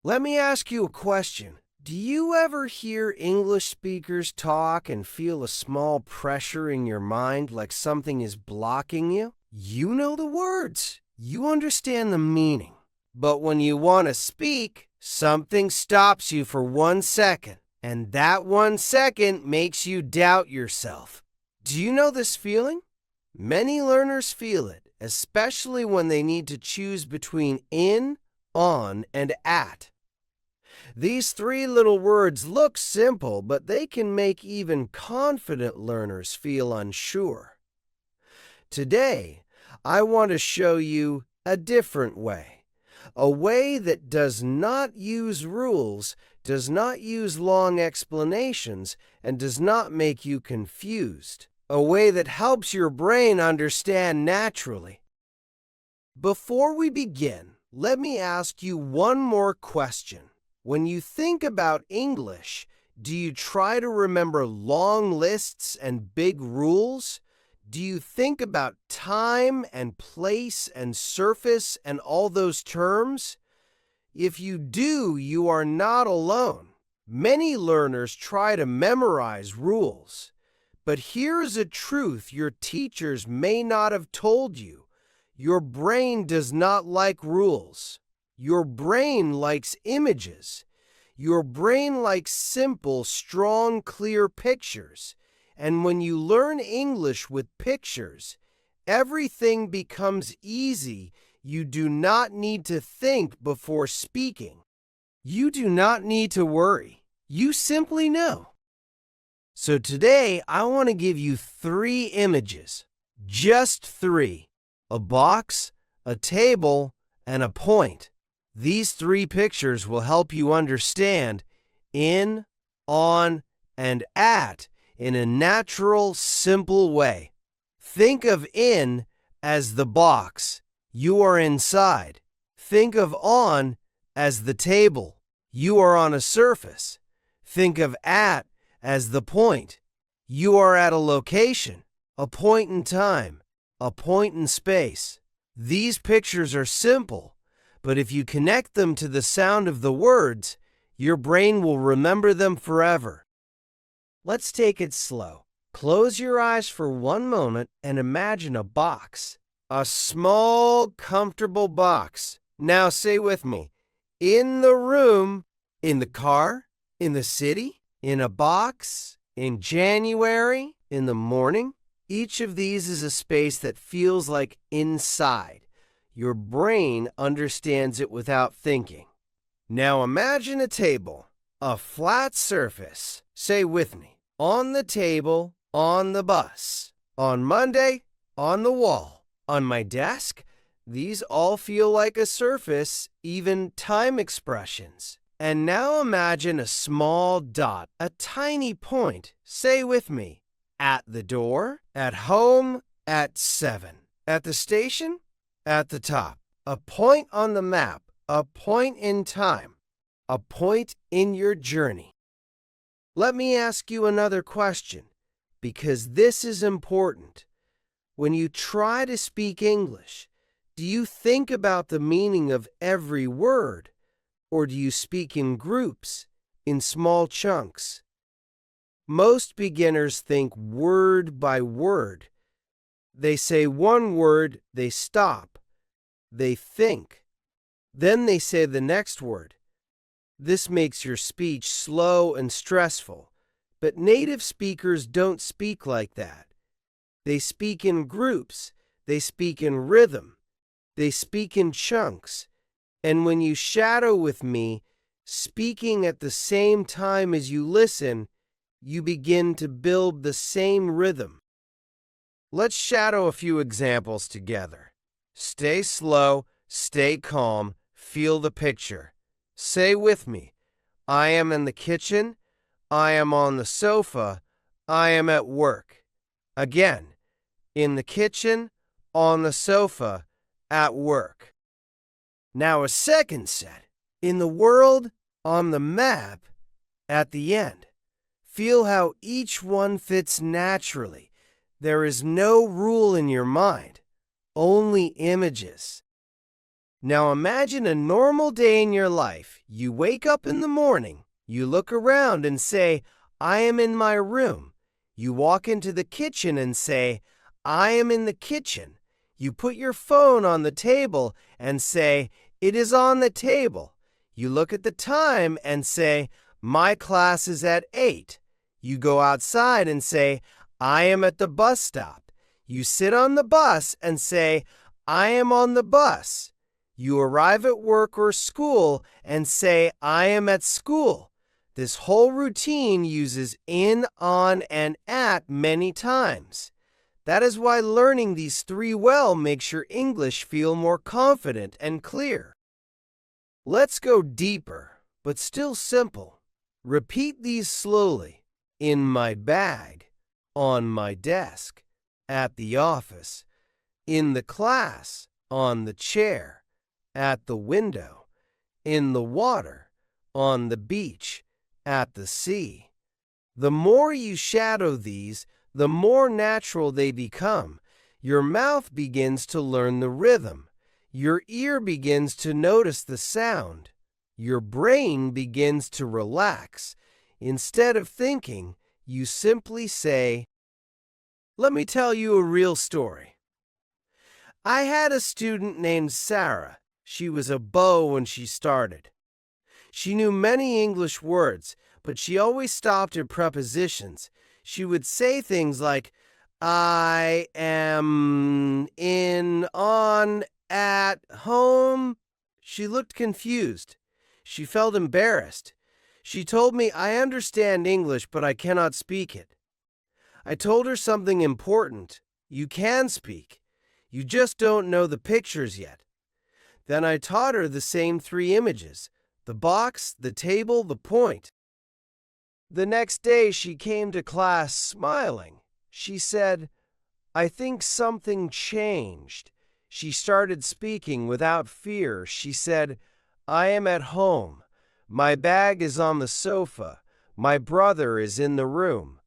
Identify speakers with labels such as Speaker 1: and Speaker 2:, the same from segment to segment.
Speaker 1: Let me ask you a question. Do you ever hear English speakers talk and feel a small pressure in your mind like something is blocking you? You know the words. You understand the meaning. But when you want to speak, something stops you for 1 second, and that 1 second makes you doubt yourself. Do you know this feeling? Many learners feel it, especially when they need to choose between in, on, and at. These 3 little words look simple, but they can make even confident learners feel unsure. Today, I want to show you a different way, a way that does not use rules, does not use long explanations, and does not make you confused, a way that helps your brain understand naturally. Before we begin, let me ask you one more question. When you think about English, do you try to remember long lists and big rules? Do you think about time and place and surface and all those terms? If you do, you are not alone. Many learners try to memorize rules. But here's a truth your teachers may not have told you. Your brain does not like rules. Your brain likes images. Your brain likes simple, strong, clear pictures. And when you learn English with pictures, everything becomes easy. You do not need to think before speaking. You do not need to worry. You simply know. So today, I want to give you 3 images. Just 3. A box, a table, and a point. These 3 pictures will help you understand in, on, and at in a natural, simple way. Think of in as the box. You are inside. Think of on as the table. You are on a surface. Think of at as the point. You are at a location, a point in time, a point in space. These pictures are simple, but if you connect them to the sound of the words, your brain will remember them forever. Let's take it slow. Close your eyes for 1 moment and imagine a box. A small, comfortable box. Now say with me, in the room, in the car, in the city, in a box, in January, in the morning. Each of these is a space that feels like inside. Your brain understands it without thinking. Now imagine a table, a flat surface. Say with me, on the table, on the bus, on Monday, on the wall, on my desk. These all feel like a surface, even time expressions. And now imagine a small dot, a tiny point. Say with me, at the door, at home, at 7. At the station, at the top. A point on the map, a point in time, a point in your journey. Let me ask you another question, because this is important. When you try to speak English, do you think about the meaning of every word, or do you speak in groups, in small chunks? Most beginners think word by word. They say one word, they stop, they think. Then they say the next word. This makes your speech slow and stressful, but native speakers don't speak like that. They speak in groups, they speak in rhythm, they speak in chunks. And when you shadow with me, speaking at the same time as you listen, you begin to build the same rhythm. Let's shadow a few examples together. Stay slow, stay calm, feel the picture. Say with me, I am in the kitchen, I am on the sofa, I am at work. Again, in the kitchen, on the sofa, at work. Now a second set, in the world, on the map, at the end. Feel how each one fits naturally. There is no rule in your mind, only images. Now imagine a normal day in your life. You wake up in the morning. You look around and say, I am in my room. You walk into the kitchen and say, I am in the kitchen. You put your phone on the table and say, it is on the table. You look at the time and say, my class is at 8. You go outside and say, I am at the bus stop. You sit on the bus and say, I am on the bus. You arrive at work or school and say, I am at school. This whole routine uses in, on, and at many times. That is why learning these three well makes your English feel more confident and clear. Let's go deeper, but still simple. Repeat these slowly. In my bag, on my desk, at the office, in the class, on the chair, at the window, in the water, on the beach, at the sea. The more you shadow these, the more natural they become. Your mouth begins to learn the rhythm. Your ear begins to notice the sound. Your brain begins to relax. Instead of thinking, you simply say, let me tell you a real story. I had a student named Sarah. She was a beau when she started. She knew many English words, but she always stopped at prepositions. She would say things like, I am, in, on, at, home. She looked confused. She felt embarrassed. She told me, I understand English, but I cannot speak it. I told her something important. You can speak. You just don't know the pictures yet. Then I taught her the same three images: the box, the table, the point. The next day she came to class smiling. She said, I think something changed. She started speaking without fear. She said, I am at home. My bag is on the sofa. My brother is in the room.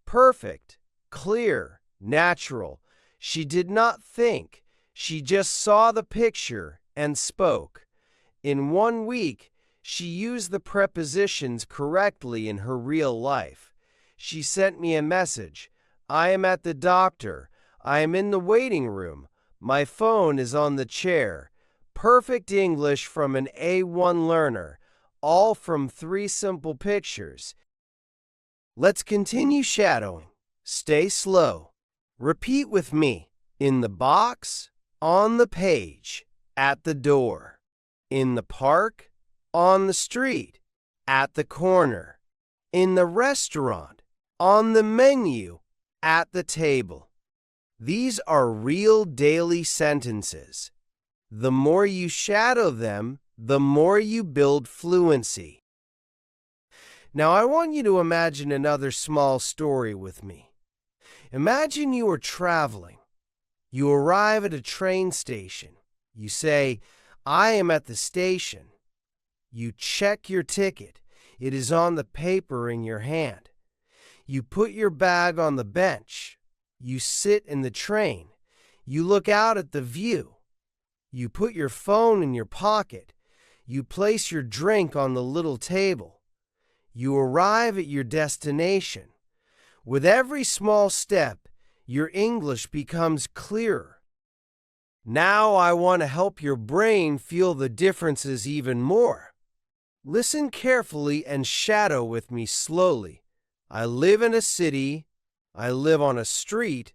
Speaker 1: Perfect, clear, natural. She did not think. She just saw the picture and spoke. In 1 week, she used the prepositions correctly in her real life. She sent me a message. I am at the doctor. I am in the waiting room. My phone is on the chair. Perfect English from an A1 learner, all from 3 simple pictures. Let's continue shadowing. Stay slow. Repeat with me. In the box, on the page, at the door. In the park, on the street, at the corner. In the restaurant, on the menu, at the table. These are real daily sentences. The more you shadow them, the more you build fluency. Now I want you to imagine another small story with me. Imagine you are traveling. You arrive at a train station. You say, I am at the station. You check your ticket. It is on the paper in your hand. You put your bag on the bench. You sit in the train. You look out at the view. You put your phone in your pocket. You place your drink on the little table. You arrive at your destination. With every small step, your English becomes clearer. Now I want to help your brain feel the differences even more. Listen carefully and shadow with me slowly. I live in a city. I live on a street.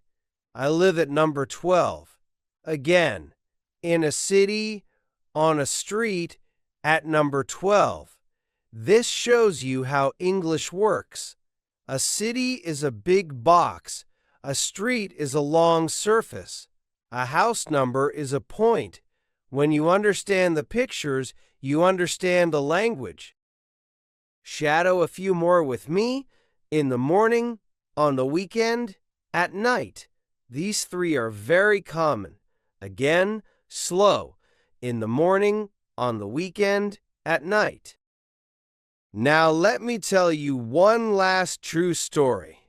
Speaker 1: I live at number 12. Again, in a city, on a street, at number 12. This shows you how English works. A city is a big box. A street is a long surface. A house number is a point. When you understand the pictures, you understand the language. Shadow a few more with me. In the morning, on the weekend, at night. These 3 are very common. Again, slow. In the morning, on the weekend, at night. Now let me tell you one last true story.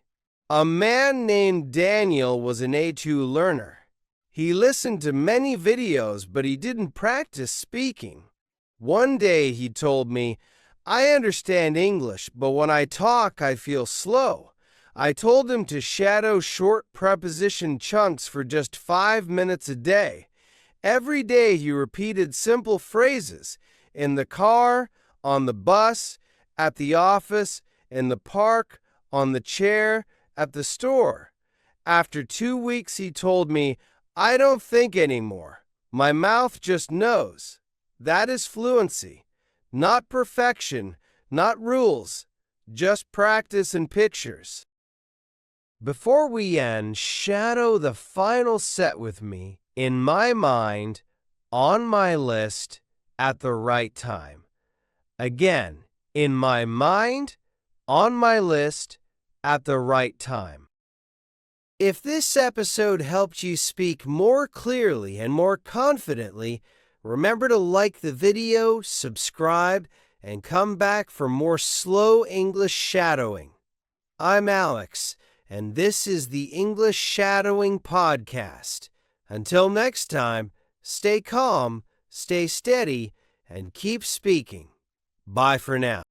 Speaker 1: A man named Daniel was an A2 learner. He listened to many videos, but he didn't practice speaking. One day he told me, I understand English, but when I talk, I feel slow. I told him to shadow short preposition chunks for just 5 minutes a day. Every day he repeated simple phrases in the car, on the bus, at the office, in the park, on the chair, at the store. After 2 weeks, he told me, I don't think anymore. My mouth just knows. That is fluency. Not perfection, not rules, just practice and pictures. Before we end, shadow the final set with me, in my mind, on my list, at the right time. Again, in my mind, on my list, at the right time. If this episode helped you speak more clearly and more confidently, remember to like the video, subscribe, and come back for more slow English shadowing. I'm Alex, and this is the English Shadowing Podcast. Until next time, stay calm, stay steady, and keep speaking. Bye for now.